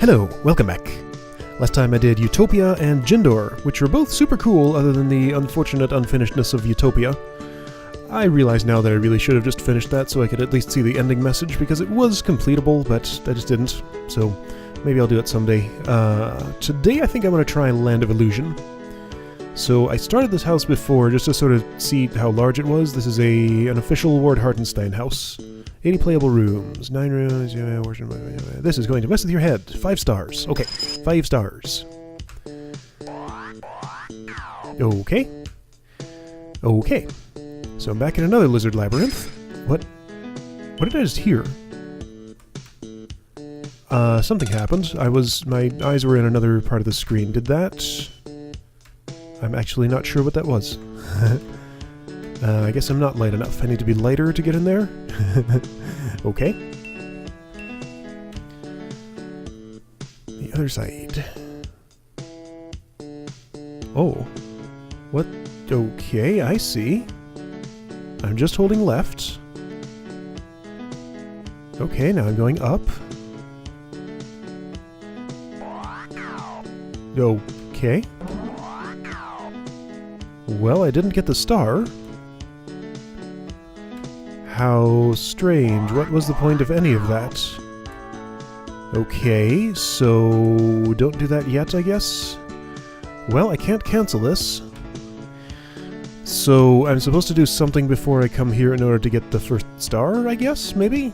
Hello, welcome back. Last time I did Utopia and Jindor, which were both super cool other than the unfortunate unfinishedness of Utopia. I realize now that I really should have just finished that so I could at least see the ending message, because it was completable, but I just didn't, so maybe I'll do it someday. Today I think I'm going to try Land of Illusion. So I started this house before just to sort of see how large it was. This is an official Ward Hartenstein house. 80 playable rooms, 9 rooms, this is going to mess with your head. 5 stars. Okay, 5 stars. Okay. Okay. So I'm back in another lizard labyrinth. What did I just hear? Something happened. My eyes were in another part of the screen. Did that? I'm actually not sure what that was. I guess I'm not light enough. I need to be lighter to get in there. Okay. The other side. Oh. What? Okay, I see. I'm just holding left. Okay, now I'm going up. Okay. Well, I didn't get the star. How strange. What was the point of any of that? Okay, so don't do that yet, I guess? Well, I can't cancel this. So I'm supposed to do something before I come here in order to get the first star, I guess? Maybe?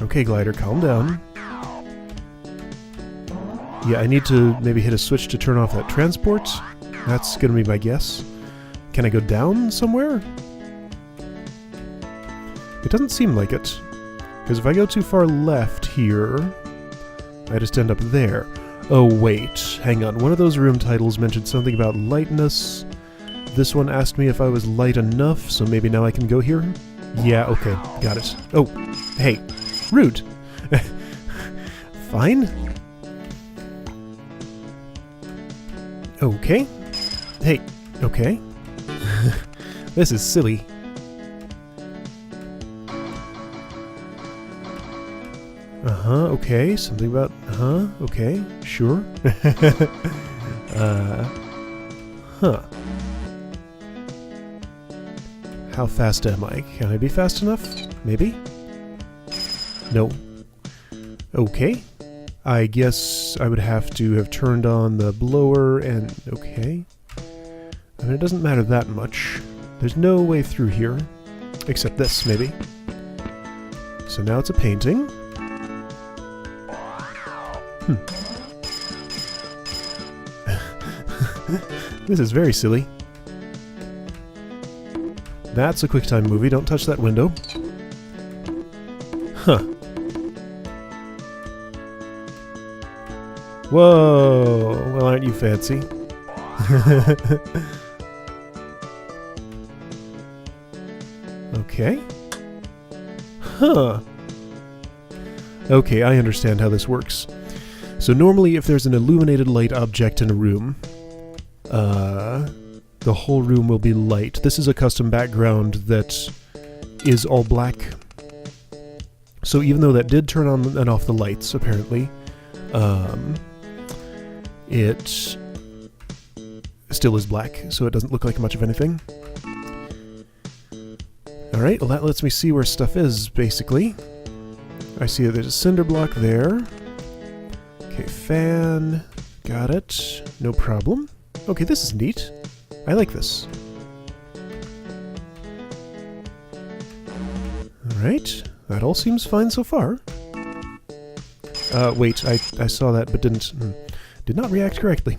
Okay, glider, calm down. Yeah, I need to maybe hit a switch to turn off that transport. That's gonna be my guess. Can I go down somewhere? It doesn't seem like it. Because if I go too far left here, I just end up there. Oh wait, hang on. One of those room titles mentioned something about lightness. This one asked me if I was light enough, so maybe now I can go here? Yeah, okay, got it. Oh, hey, rude. Fine. Okay. Hey, okay. This is silly. Okay, something about, okay, sure. How fast am I? Can I be fast enough? Maybe? No. Okay. I guess I would have to have turned on the blower and, okay. I mean, it doesn't matter that much. There's no way through here. Except this, maybe. So now it's a painting. This is very silly. That's a QuickTime movie. Don't touch that window. Huh. Whoa! Well, aren't you fancy? Okay. Huh. Okay, I understand how this works. So normally if there's an illuminated light object in a room, the whole room will be light. This is a custom background that is all black. So even though that did turn on and off the lights, apparently, it still is black, so it doesn't look like much of anything. Alright, well that lets me see where stuff is, basically. I see that there's a cinder block there. Okay, fan. Got it. No problem. Okay, this is neat. I like this. Alright, that all seems fine so far. Wait, I saw that but did not react correctly.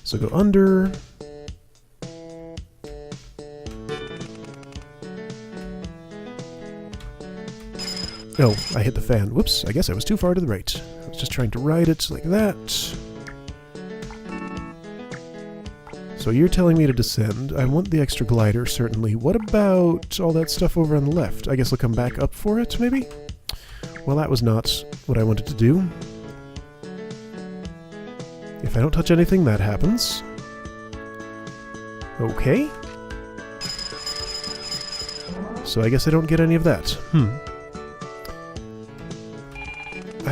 So go under. Oh, I hit the fan. Whoops, I guess I was too far to the right. I was just trying to ride it like that. So you're telling me to descend. I want the extra glider, certainly. What about all that stuff over on the left? I guess I'll come back up for it, maybe? Well, that was not what I wanted to do. If I don't touch anything, that happens. Okay. So I guess I don't get any of that.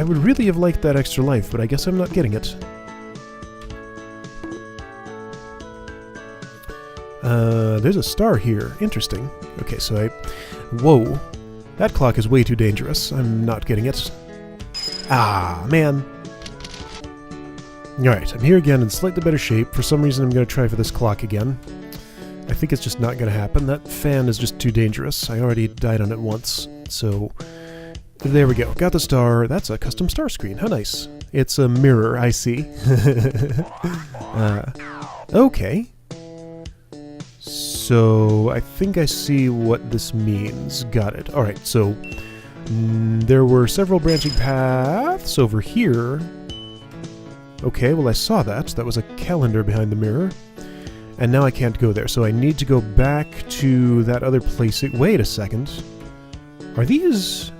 I would really have liked that extra life, but I guess I'm not getting it. There's a star here. Interesting. Okay, so whoa. That clock is way too dangerous. I'm not getting it. Ah, man. Alright, I'm here again in slightly better shape. For some reason I'm going to try for this clock again. I think it's just not going to happen. That fan is just too dangerous. I already died on it once. So, there we go. Got the star. That's a custom star screen. How nice. It's a mirror, I see. Okay. So, I think I see what this means. Got it. Alright, so there were several branching paths over here. Okay, well I saw that. That was a calendar behind the mirror. And now I can't go there, so I need to go back to that other place. Wait a second. Are these...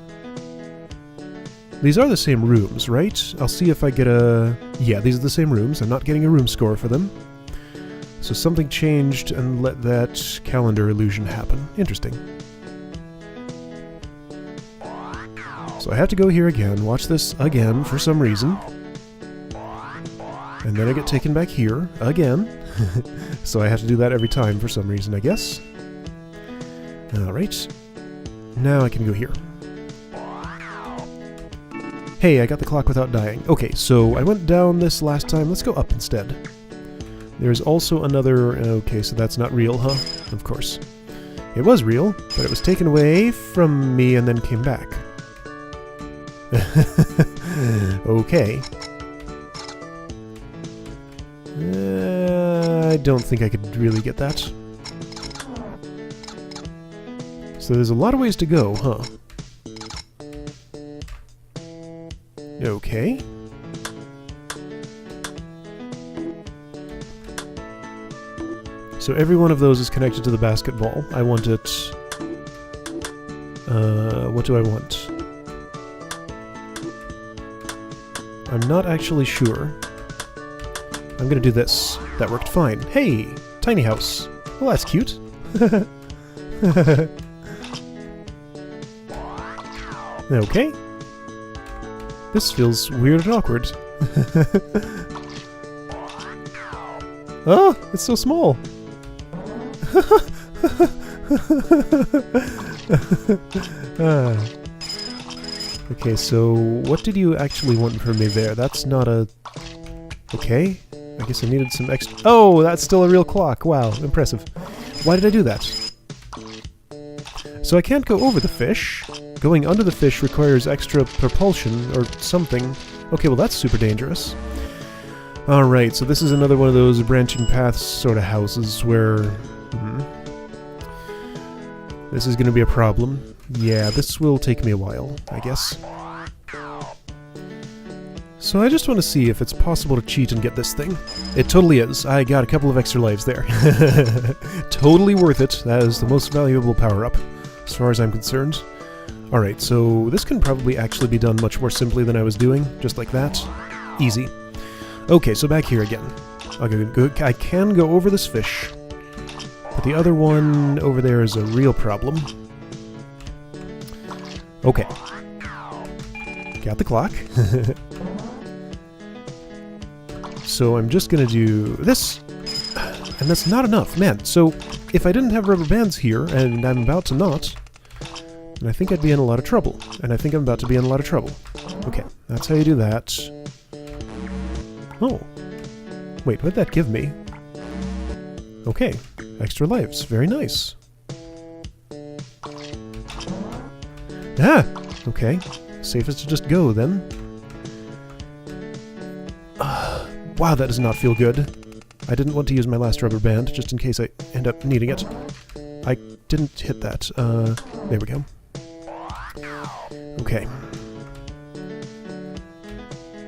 These are the same rooms, right? I'll see if I get a... Yeah, these are the same rooms. I'm not getting a room score for them. So something changed and let that calendar illusion happen. Interesting. So I have to go here again, watch this again for some reason. And then I get taken back here again. So I have to do that every time for some reason, I guess. Alright. Now I can go here. Hey, I got the clock without dying. Okay, so I went down this last time. Let's go up instead. There's also another... Okay, so that's not real, huh? Of course. It was real, but it was taken away from me and then came back. Okay. I don't think I could really get that. So there's a lot of ways to go, huh? Okay. So every one of those is connected to the basketball. I want it... what do I want? I'm not actually sure. I'm gonna do this. That worked fine. Hey! Tiny house. Well, that's cute. Okay. This feels weird and awkward. Oh! It's so small! Okay, so what did you actually want from me there? That's not a... Okay, I guess I needed some extra... Oh, that's still a real clock! Wow, impressive. Why did I do that? So I can't go over the fish. Going under the fish requires extra propulsion or something. Okay, well that's super dangerous. Alright, so this is another one of those branching paths sort of houses where... This is going to be a problem. Yeah, this will take me a while, I guess. So I just want to see if it's possible to cheat and get this thing. It totally is. I got a couple of extra lives there. Totally worth it. That is the most valuable power-up, as far as I'm concerned. Alright, so this can probably actually be done much more simply than I was doing. Just like that. Easy. Okay, so back here again. I can go over this fish. But the other one over there is a real problem. Okay. Got the clock. So I'm just gonna do this. And that's not enough, man. So if I didn't have rubber bands here, and I'm about to not, then I think I'd be in a lot of trouble. And I think I'm about to be in a lot of trouble. Okay, that's how you do that. Oh. Wait, what'd that give me? Okay, extra lives. Very nice. Ah! Okay. Safest to just go, then. Wow, that does not feel good. I didn't want to use my last rubber band, just in case I end up needing it. I didn't hit that. There we go. Okay.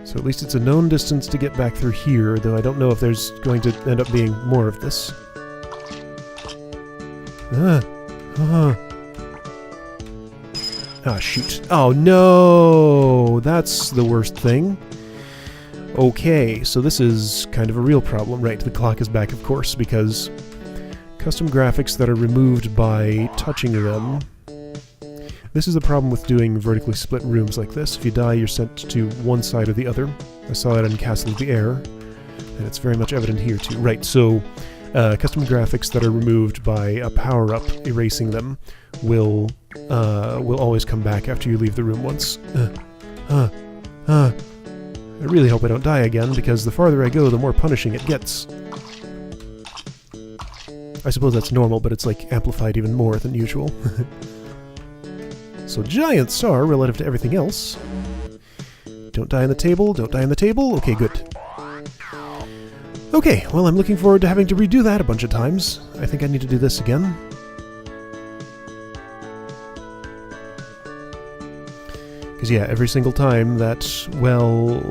So at least it's a known distance to get back through here, though I don't know if there's going to end up being more of this. Ah, shoot. Oh, no! That's the worst thing. Okay, so this is kind of a real problem. Right, the clock is back, of course, because custom graphics that are removed by touching them... This is the problem with doing vertically split rooms like this. If you die, you're sent to one side or the other. I saw it in Castle of the Air, and it's very much evident here too. Right, so custom graphics that are removed by a power-up, erasing them, will always come back after you leave the room once. I really hope I don't die again, because the farther I go, the more punishing it gets. I suppose that's normal, but it's like amplified even more than usual. So giant star relative to everything else. Don't die on the table, don't die on the table. Okay, good. Okay, well, I'm looking forward to having to redo that a bunch of times. I think I need to do this again. Because, yeah, every single time that, well...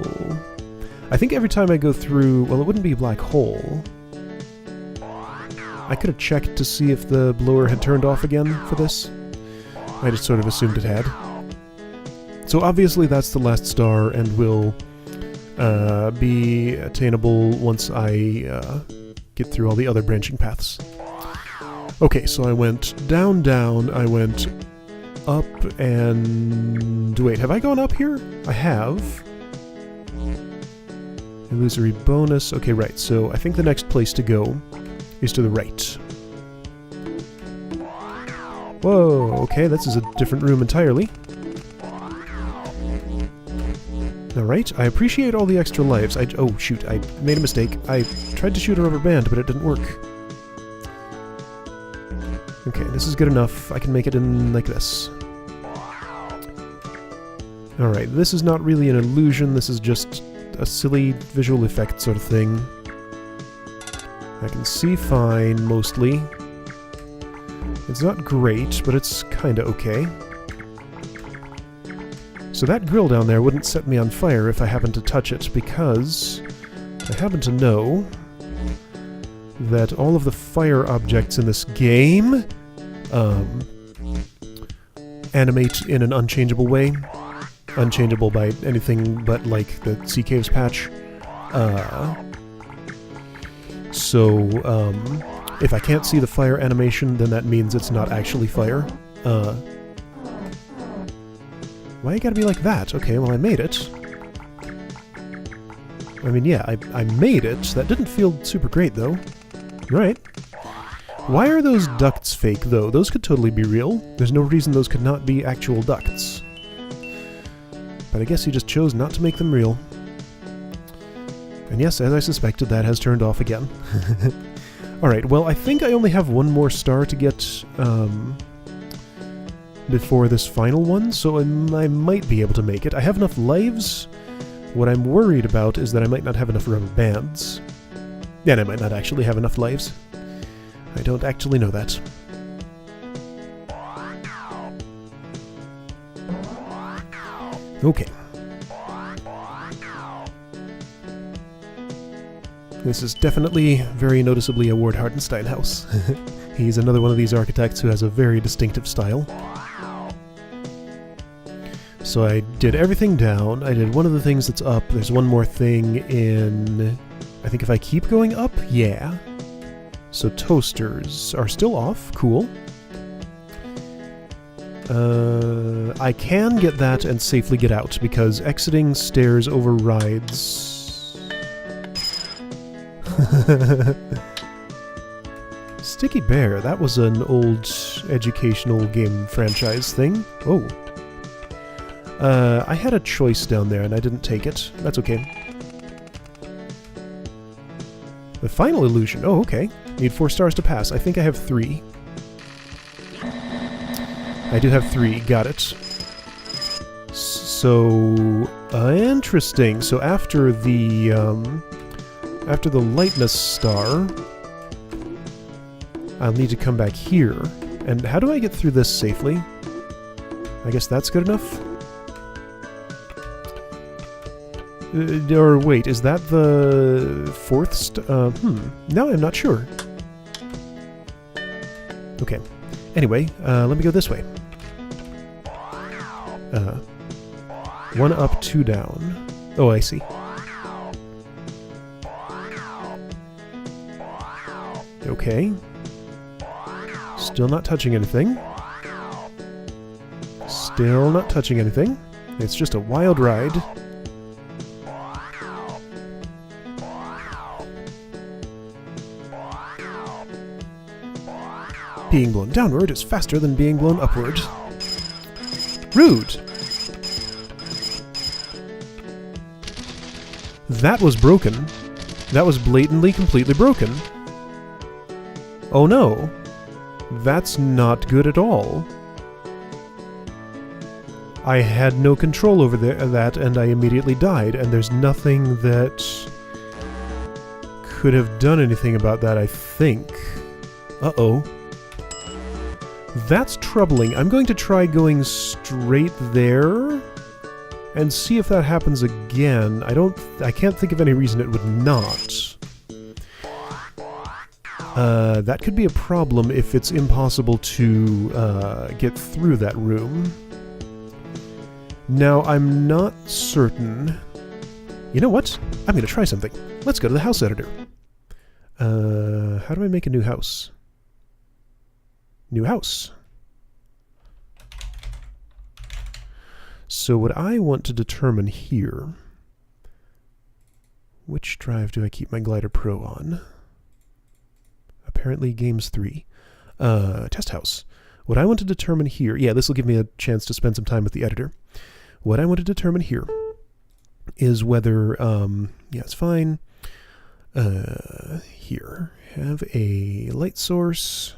I think every time I go through... Well, it wouldn't be a black hole. I could have checked to see if the blower had turned off again for this. I just sort of assumed it had. So obviously that's the last star and will be attainable once I get through all the other branching paths. Okay, so I went down, down, I went up, and... Wait, have I gone up here? I have. Illusory bonus. Okay, right, so I think the next place to go is to the right. Whoa, okay, this is a different room entirely. Alright, I appreciate all the extra lives. Oh, shoot, I made a mistake. I tried to shoot a rubber band, but it didn't work. Okay, this is good enough. I can make it in like this. Alright, this is not really an illusion, this is just a silly visual effect sort of thing. I can see fine, mostly. It's not great, but it's kinda okay. So that grill down there wouldn't set me on fire if I happened to touch it, because I happen to know that all of the fire objects in this game animate in an unchangeable way. Unchangeable by anything but, like, the Sea Caves patch. If I can't see the fire animation, then that means it's not actually fire. Why you gotta be like that? Okay, well I made it. I mean, yeah, I made it. That didn't feel super great, though. Right. Why are those ducts fake, though? Those could totally be real. There's no reason those could not be actual ducts. But I guess you just chose not to make them real. And yes, as I suspected, that has turned off again. Alright, well, I think I only have one more star to get before this final one, so I might be able to make it. I have enough lives. What I'm worried about is that I might not have enough rubber bands. Yeah, and I might not actually have enough lives. I don't actually know that. Okay. This is definitely very noticeably a Ward Hartenstein house. He's another one of these architects who has a very distinctive style. So I did everything down. I did one of the things that's up. There's one more thing in... I think if I keep going up, yeah. So toasters are still off. Cool. I can get that and safely get out, because exiting stairs overrides... Sticky Bear, that was an old educational game franchise thing. Oh. I had a choice down there and I didn't take it. That's okay. The final illusion. Oh, okay. Need 4 stars to pass. I think I have 3. I do have 3. Got it. So... interesting. So after the lightness star, I'll need to come back here. And how do I get through this safely? I guess that's good enough? Or wait, is that the 4th no, I'm not sure. Okay. Anyway, let me go this way. 1 up, 2 down. Oh, I see. Okay. Still not touching anything. Still not touching anything. It's just a wild ride. Being blown downward is faster than being blown upward. Rude! That was broken. That was blatantly, completely broken. Oh no. That's not good at all. I had no control over that, and I immediately died, and there's nothing that could have done anything about that, I think. Uh-oh. That's troubling. I'm going to try going straight there and see if that happens again. I can't think of any reason it would not. That could be a problem if it's impossible to get through that room. Now, I'm not certain... You know what? I'm going to try something. Let's go to the house editor. How do I make a new house? New house. So what I want to determine here... Which drive do I keep my Glider Pro on? Apparently Games 3. Test house. What I want to determine here... Yeah, this will give me a chance to spend some time with the editor. What I want to determine here is whether... yeah, it's fine. Here. Have a light source...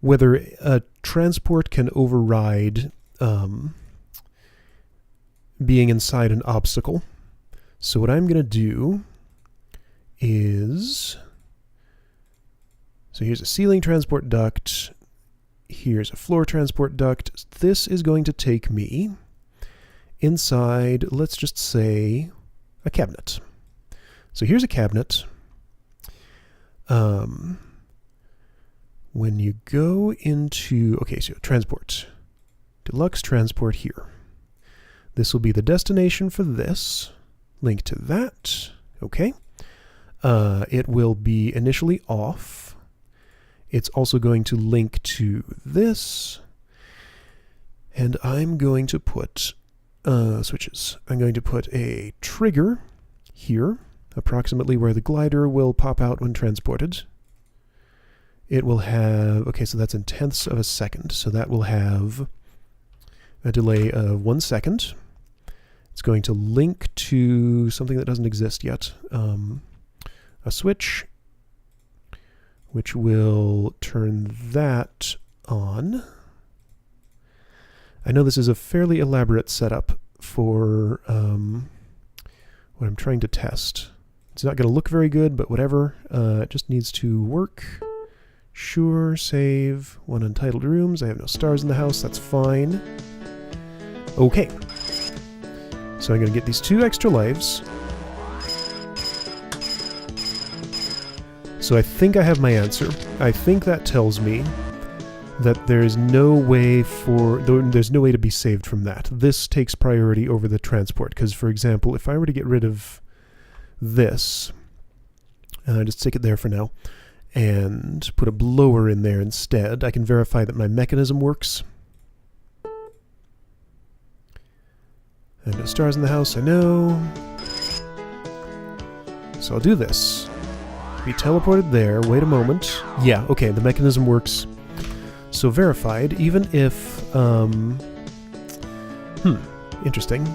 Whether a transport can override being inside an obstacle. So what I'm going to do is... So here's a ceiling transport duct. Here's a floor transport duct. This is going to take me inside, let's just say, a cabinet. So here's a cabinet. When you go into... Okay, so transport. Deluxe transport here. This will be the destination for this. Link to that. Okay. It will be initially off. It's also going to link to this. And I'm going to put... switches. I'm going to put a trigger here, approximately where the glider will pop out when transported. It will have, okay, so that's in tenths of a second, so that will have a delay of 1 second. It's going to link to something that doesn't exist yet, a switch, which will turn that on. I know this is a fairly elaborate setup for what I'm trying to test. It's not going to look very good, but whatever. It just needs to work. Sure, save. 1 untitled rooms. I have no stars in the house. That's fine. Okay. So I'm going to get these 2 extra lives. So I think I have my answer. I think that tells me that there's no way to be saved from that. This takes priority over the transport. Because, for example, if I were to get rid of this, just stick it there for now, and put a blower in there instead, I can verify that my mechanism works. And no stars in the house, I know. So I'll do this. Be teleported there, wait a moment. Yeah, okay, the mechanism works. So verified, even if, interesting.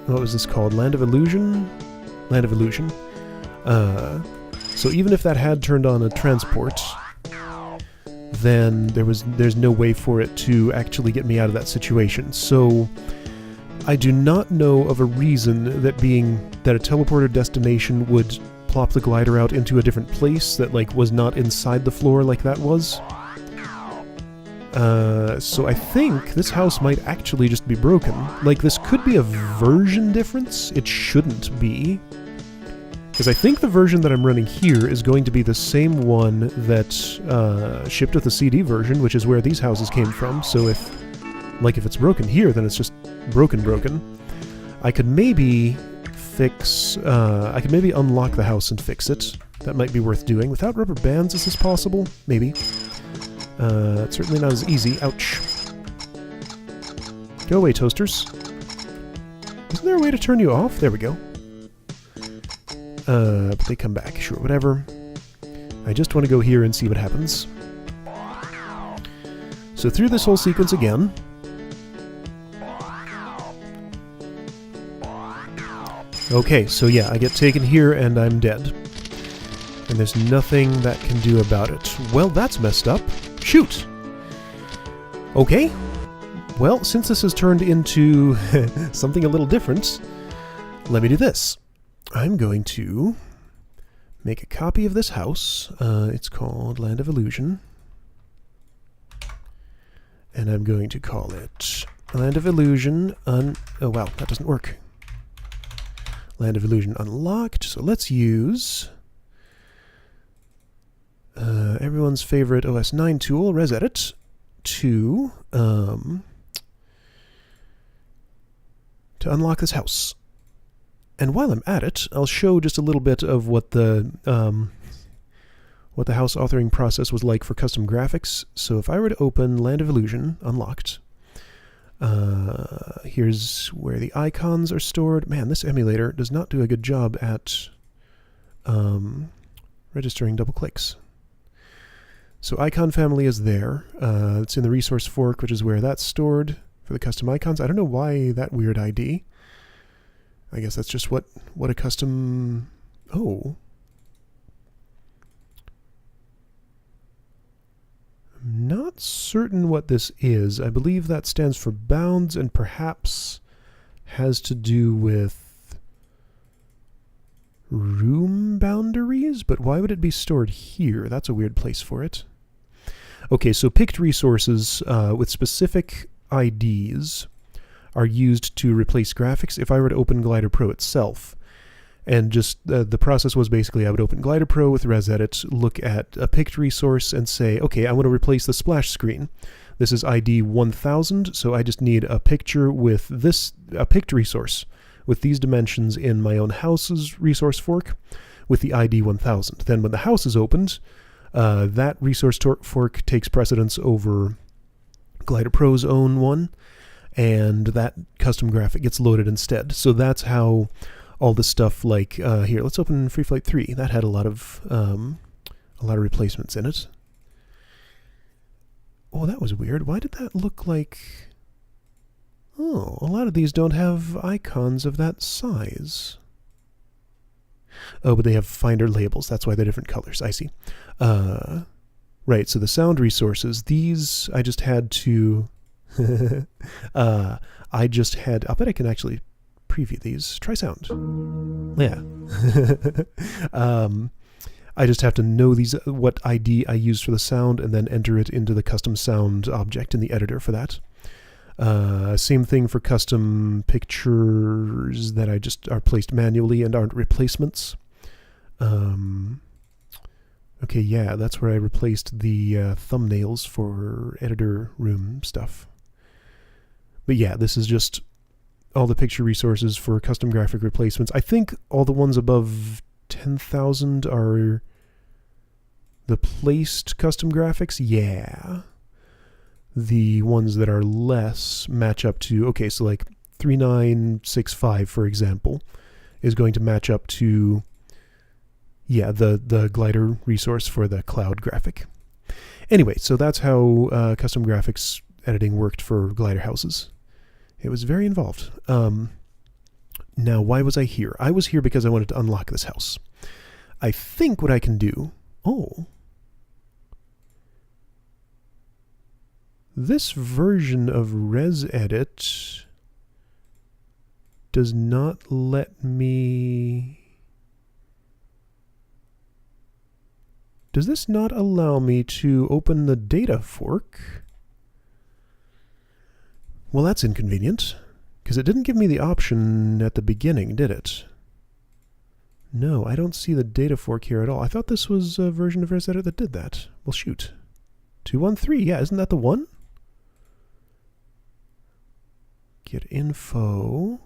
What was this called? Land of Illusion? Land of Illusion. So even if that had turned on a transport, then there's no way for it to actually get me out of that situation. So I do not know of a reason that a teleporter destination would plop the glider out into a different place that was not inside the floor like that was. So I think this house might actually just be broken. This could be a version difference. It shouldn't be. Because I think the version that I'm running here is going to be the same one that shipped with the CD version, which is where these houses came from. So if it's broken here, then it's just broken. I could maybe unlock the house and fix it. That might be worth doing. Without rubber bands, is this possible? Maybe. It's certainly not as easy. Ouch. Go away, toasters. Isn't there a way to turn you off? There we go. But they come back. Sure, whatever. I just want to go here and see what happens. So through this whole sequence again. Okay, so yeah, I get taken here and I'm dead. And there's nothing that can do about it. Well, that's messed up. Shoot! Okay. Well, since this has turned into something a little different, let me do this. I'm going to make a copy of this house. It's called Land of Illusion. And I'm going to call it Land of Illusion oh wow, that doesn't work. Land of Illusion unlocked. So let's use everyone's favorite OS 9 tool, ResEdit, to unlock this house. And while I'm at it, I'll show just a little bit of what the house authoring process was like for custom graphics. So if I were to open Land of Illusion unlocked, here's where the icons are stored. Man, this emulator does not do a good job at registering double clicks. So icon family is there. It's in the resource fork, which is where that's stored for the custom icons. I don't know why that weird ID. I guess that's just what a custom... Oh. I'm not certain what this is. I believe that stands for bounds and perhaps has to do with room boundaries, but why would it be stored here? That's a weird place for it. Okay, so picked resources with specific IDs are used to replace graphics. If I were to open Glider Pro itself, and just the process was basically I would open Glider Pro with ResEdit, look at a picked resource and say, okay, I want to replace the splash screen. This is ID 1000, so I just need a picture with a picked resource with these dimensions in my own house's resource fork with the ID 1000. Then when the house is opened, that resource fork takes precedence over Glider Pro's own one, and that custom graphic gets loaded instead. So that's how all the stuff like here. Let's open Free Flight 3. That had a lot of replacements in it. Oh, that was weird. Why did that look like? Oh, a lot of these don't have icons of that size. Oh, but they have Finder labels. That's why they're different colors. I see. Right. So the sound resources. These I just had to. I'll bet I can actually preview these. Try sound. Yeah. I just have to know what ID I used for the sound and then enter it into the custom sound object in the editor for that. Same thing for custom pictures that I just are placed manually and aren't replacements. Okay, yeah, that's where I replaced the thumbnails for editor room stuff. But yeah, this is just all the picture resources for custom graphic replacements. I think all the ones above 10,000 are the placed custom graphics. Yeah. The ones that are less match up to, okay, so like 3965, for example, is going to match up to, yeah, the glider resource for the cloud graphic. Anyway, so that's how custom graphics editing worked for glider houses. It was very involved. Now, why was I here? I was here because I wanted to unlock this house. I think what I can do... Oh. This version of ResEdit does not let me... Does this not allow me to open the data fork? Well, that's inconvenient, because it didn't give me the option at the beginning, did it? No, I don't see the data fork here at all. I thought this was a version of ResEdit that did that. Well, shoot. 213, yeah, isn't that the one? Get info.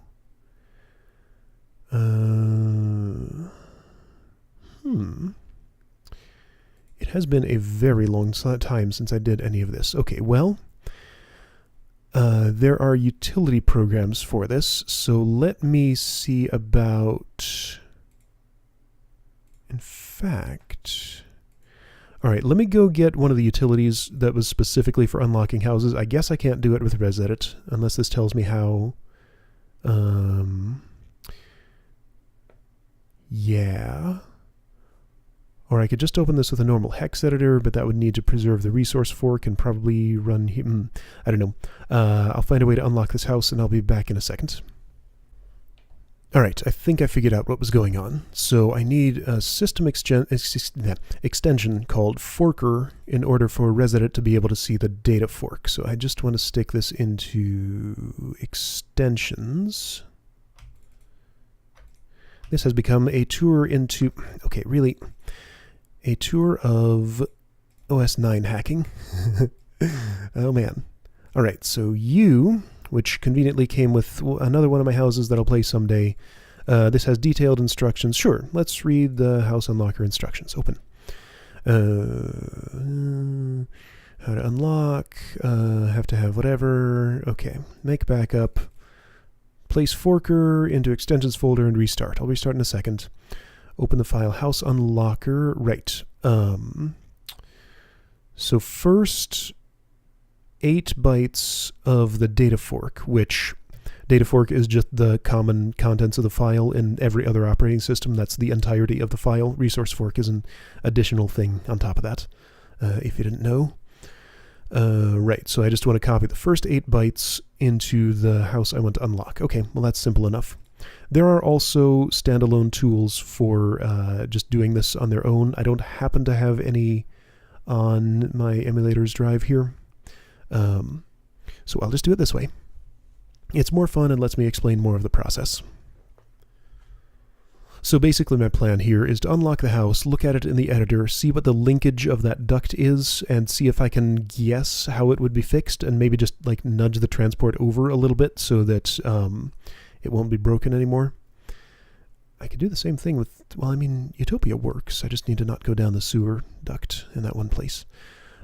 It has been a very long time since I did any of this. Okay, well, there are utility programs for this, so let me see about... In fact... Alright, let me go get one of the utilities that was specifically for unlocking houses. I guess I can't do it with ResEdit, unless this tells me how... Yeah... Or I could just open this with a normal hex editor, but that would need to preserve the resource fork and probably run... I don't know. I'll find a way to unlock this house, and I'll be back in a second. Alright, I think I figured out what was going on. So I need a system extension called Forker in order for ResEdit to be able to see the data fork. So I just want to stick this into extensions. This has become a tour into... Okay, really... A tour of OS 9 hacking. Oh man. Alright, so you, which conveniently came with another one of my houses that I'll play someday. This has detailed instructions. Sure, let's read the house unlocker instructions. Open. How to unlock. Have to have whatever. Okay, make backup. Place Forker into extensions folder and restart. I'll restart in a second. Open the file house unlocker. Right. So first 8 bytes of the data fork, which data fork is just the common contents of the file in every other operating system. That's the entirety of the file. Resource fork is an additional thing on top of that, if you didn't know. Right, so I just want to copy the first 8 bytes into the house I want to unlock. Okay, well that's simple enough. There are also standalone tools for just doing this on their own. I don't happen to have any on my emulator's drive here. So I'll just do it this way. It's more fun and lets me explain more of the process. So basically my plan here is to unlock the house, look at it in the editor, see what the linkage of that duct is, and see if I can guess how it would be fixed, and maybe just like nudge the transport over a little bit so that it won't be broken anymore. I could do the same thing with, well, I mean, Utopia works. I just need to not go down the sewer duct in that one place.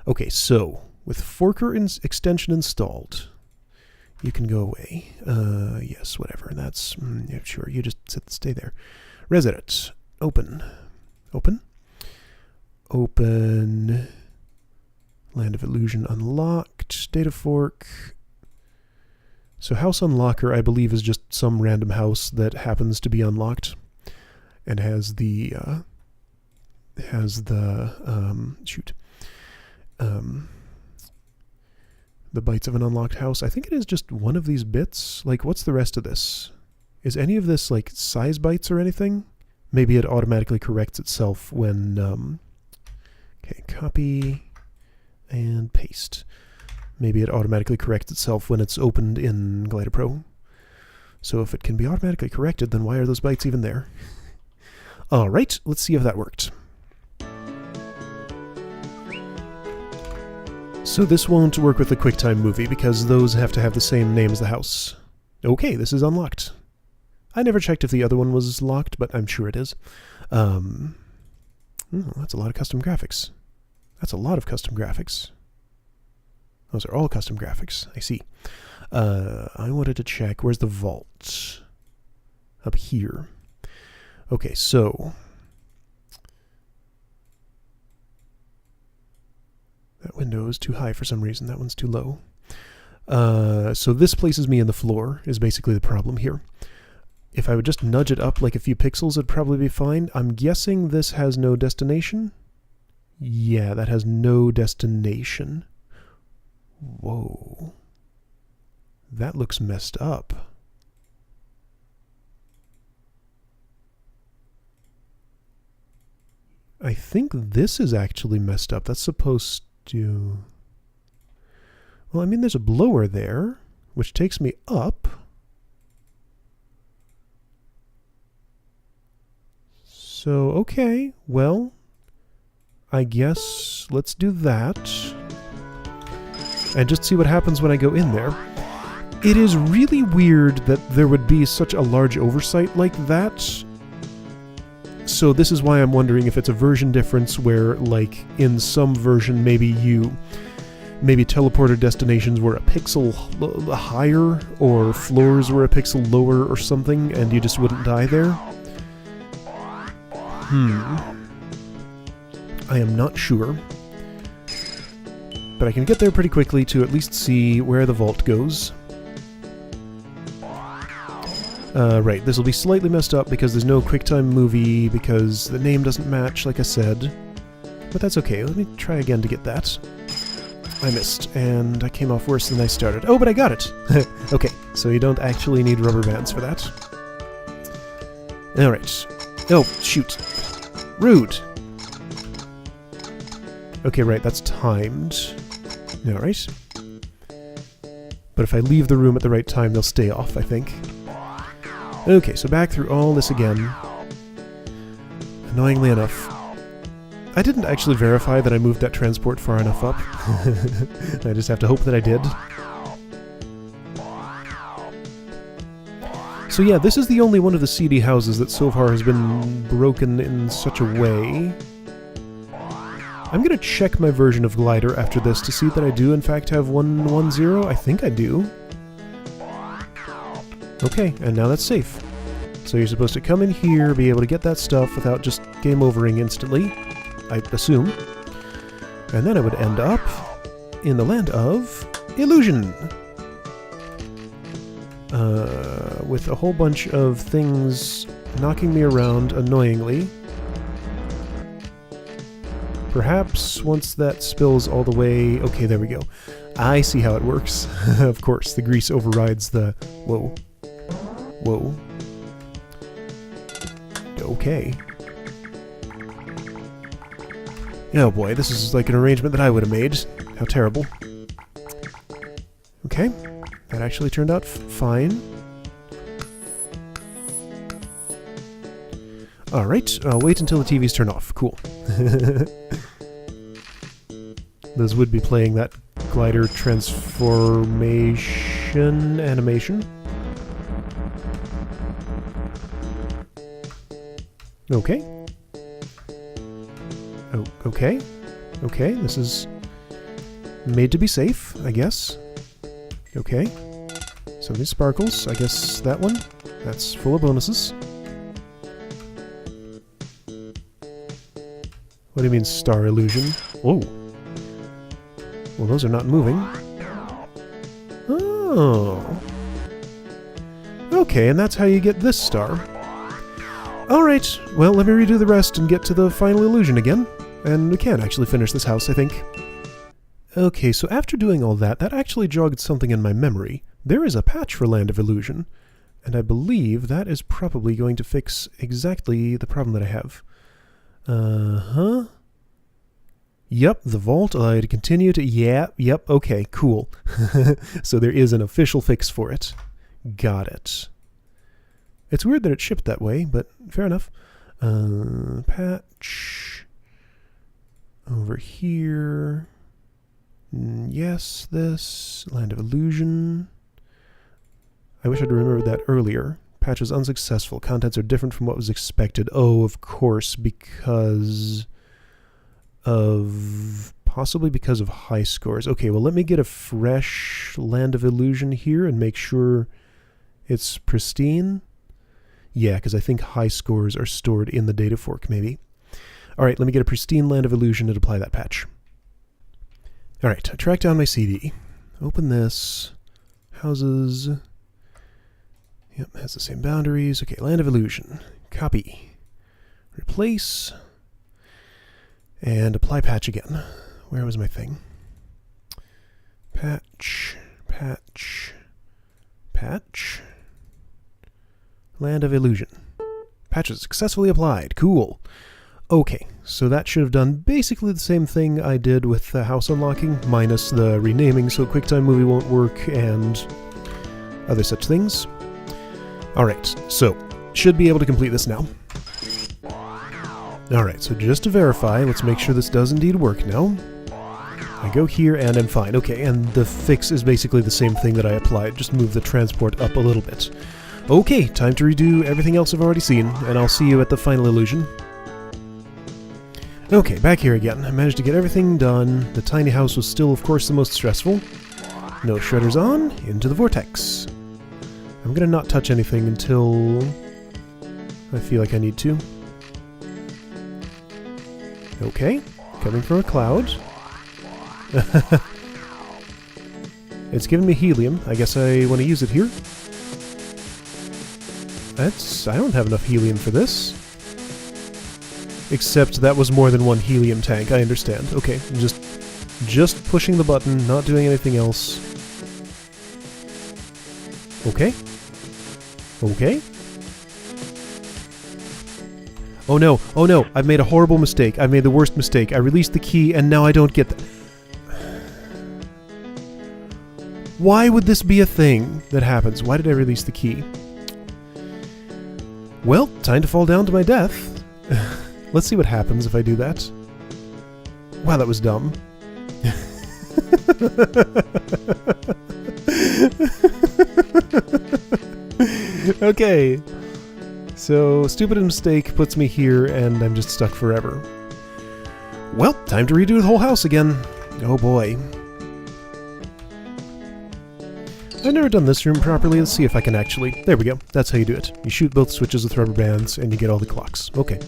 Okay, so with Forker extension installed, you can go away. Yes, whatever. That's, yeah, sure, you just stay there. ResEdit. Open. Open. Open. Land of Illusion unlocked. Data fork. So house unlocker, I believe, is just some random house that happens to be unlocked and has the the bytes of an unlocked house. I think it is just one of these bits. Like, what's the rest of this? Is any of this like size bytes or anything? Maybe it automatically corrects itself when okay, copy and paste. Maybe it automatically corrects itself when it's opened in Glider Pro. So if it can be automatically corrected, then why are those bytes even there? Alright, let's see if that worked. So this won't work with the QuickTime movie because those have to have the same name as the house. Okay, this is unlocked. I never checked if the other one was locked, but I'm sure it is. Oh, that's a lot of custom graphics. That's a lot of custom graphics. Those are all custom graphics. I see. I wanted to check. Where's the vault? Up here. Okay, so that window is too high for some reason. That one's too low. So this places me in the floor is basically the problem here. If I would just nudge it up like a few pixels, it'd probably be fine. I'm guessing this has no destination. Yeah, that has no destination. Whoa. That looks messed up. I think this is actually messed up. That's supposed to... Well, I mean, there's a blower there, which takes me up. So, okay, well, I guess let's do that. And just see what happens when I go in there. It is really weird that there would be such a large oversight like that. So this is why I'm wondering if it's a version difference where, like, in some version maybe teleporter destinations were a pixel higher, or floors were a pixel lower or something, and you just wouldn't die there. I am not sure. But I can get there pretty quickly to at least see where the vault goes. Right, this will be slightly messed up because there's no QuickTime movie, because the name doesn't match, like I said. But that's okay, let me try again to get that. I missed, and I came off worse than I started. Oh, but I got it! Okay, so you don't actually need rubber bands for that. Alright. Oh, shoot. Rude! Okay, right, that's timed. Alright. But if I leave the room at the right time, they'll stay off, I think. Okay, so back through all this again. Annoyingly enough, I didn't actually verify that I moved that transport far enough up. I just have to hope that I did. So yeah, this is the only one of the CD houses that so far has been broken in such a way. I'm gonna check my version of Glider after this to see that I do in fact have 110. I think I do. Okay, and now that's safe. So you're supposed to come in here, be able to get that stuff without just game overing instantly, I assume. And then I would end up in the land of illusion. With a whole bunch of things knocking me around annoyingly. Perhaps once that spills all the way... Okay, there we go. I see how it works. Of course, the grease overrides the... Whoa. Whoa. Okay. Oh boy, this is like an arrangement that I would have made. How terrible. Okay. That actually turned out fine. Alright, I'll wait until the TVs turn off. Cool. Those would be playing that glider transformation animation. Okay. Oh, okay. Okay, this is made to be safe, I guess. Okay. Something sparkles. I guess that one. That's full of bonuses. What do you mean, star illusion? Whoa. Well, those are not moving. Oh. Okay, and that's how you get this star. Alright, well, let me redo the rest and get to the final illusion again. And we can actually finish this house, I think. Okay, so after doing all that, that actually jogged something in my memory. There is a patch for Land of Illusion, and I believe that is probably going to fix exactly the problem that I have. Yep, the vault allowed you to continue to... Yep, okay, cool. So there is an official fix for it. Got it. It's weird that it shipped that way, but fair enough. Patch... Over here... Yes, this... Land of Illusion... I wish I'd remembered that earlier. Patch was unsuccessful. Contents are different from what was expected. Oh, of course, because of... Possibly because of high scores. Okay, well, let me get a fresh Land of Illusion here and make sure it's pristine. Yeah, because I think high scores are stored in the data fork, maybe. Alright, let me get a pristine Land of Illusion and apply that patch. Alright, I track down my CD. Open this. Houses. Yep, has the same boundaries. Okay, Land of Illusion. Copy. Replace. And apply patch again. Where was my thing? Patch. Patch. Patch. Land of Illusion. Patch is successfully applied. Cool. Okay, so that should have done basically the same thing I did with the house unlocking, minus the renaming so QuickTime Movie won't work and other such things. Alright, so, should be able to complete this now. Alright, so just to verify, let's make sure this does indeed work now. I go here and I'm fine. Okay, and the fix is basically the same thing that I applied, just move the transport up a little bit. Okay, time to redo everything else I've already seen, and I'll see you at the final illusion. Okay, back here again. I managed to get everything done. The tiny house was still, of course, the most stressful. No shredders on, into the vortex. I'm gonna not touch anything until I feel like I need to. Okay, coming from a cloud. It's giving me helium. I guess I want to use it here. I don't have enough helium for this. Except that was more than one helium tank, I understand. Okay, just pushing the button, not doing anything else. Okay. Okay. Oh no, I've made a horrible mistake. I've made the worst mistake. I released the key and now I don't get the... Why would this be a thing that happens? Why did I release the key? Well, time to fall down to my death. Let's see what happens if I do that. Wow, that was dumb. Okay. So, stupid mistake puts me here, and I'm just stuck forever. Well, time to redo the whole house again. Oh boy. I've never done this room properly. Let's see if I can actually... There we go. That's how you do it. You shoot both switches with rubber bands, and you get all the clocks. Okay.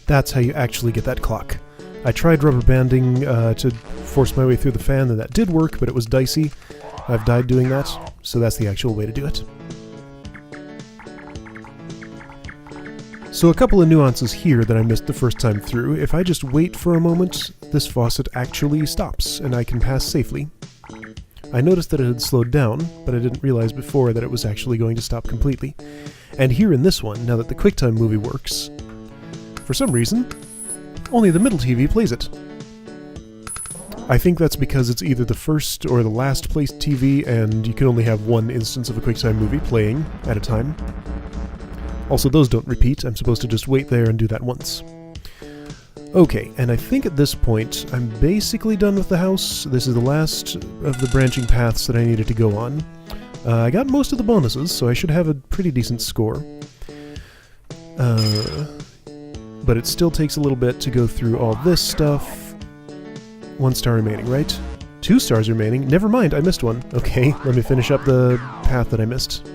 That's how you actually get that clock. I tried rubber banding to force my way through the fan, and that did work, but it was dicey. I've died doing that, so that's the actual way to do it. So a couple of nuances here that I missed the first time through. If I just wait for a moment, this faucet actually stops, and I can pass safely. I noticed that it had slowed down, but I didn't realize before that it was actually going to stop completely. And here in this one, now that the QuickTime movie works, for some reason, only the middle TV plays it. I think that's because it's either the first or the last placed TV, and you can only have one instance of a QuickTime movie playing at a time. Also, those don't repeat. I'm supposed to just wait there and do that once. Okay, and I think at this point, I'm basically done with the house. This is the last of the branching paths that I needed to go on. I got most of the bonuses, so I should have a pretty decent score. But it still takes a little bit to go through all this stuff. 1 star remaining, right? 2 stars remaining. Never mind, I missed one. Okay, let me finish up the path that I missed.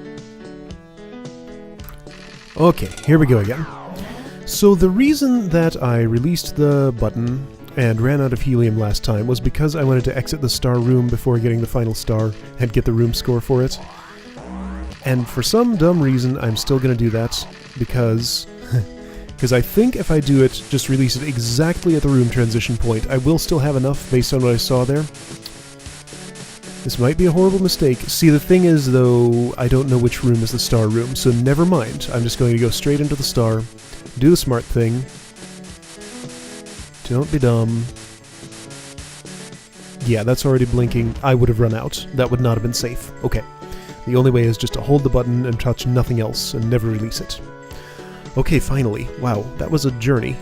Okay, here we go again. So the reason that I released the button and ran out of helium last time was because I wanted to exit the star room before getting the final star and get the room score for it. And for some dumb reason, I'm still going to do that because I think if I do it, just release it exactly at the room transition point, I will still have enough based on what I saw there. This might be a horrible mistake. See, the thing is, though, I don't know which room is the star room, so never mind. I'm just going to go straight into the star, do the smart thing. Don't be dumb. Yeah, that's already blinking. I would have run out. That would not have been safe. Okay. The only way is just to hold the button and touch nothing else and never release it. Okay, finally. Wow, that was a journey.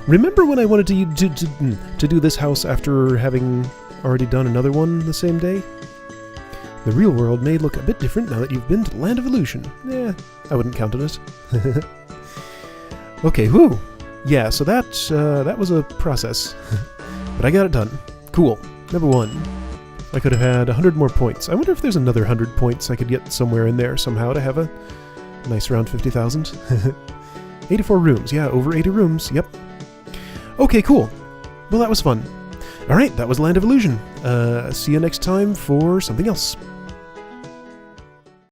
Remember when I wanted to do this house after having already done another one the same day? The real world may look a bit different now that you've been to the Land of Illusion. I wouldn't count on it. Okay, whew. Yeah, so that was a process. But I got it done. Cool. Number 1. I could have had 100 more points. I wonder if there's another 100 points I could get somewhere in there somehow to have a nice round 50,000. 84 rooms. Yeah, over 80 rooms. Yep. Okay, cool. Well, that was fun. Alright, that was Land of Illusion. See you next time for something else.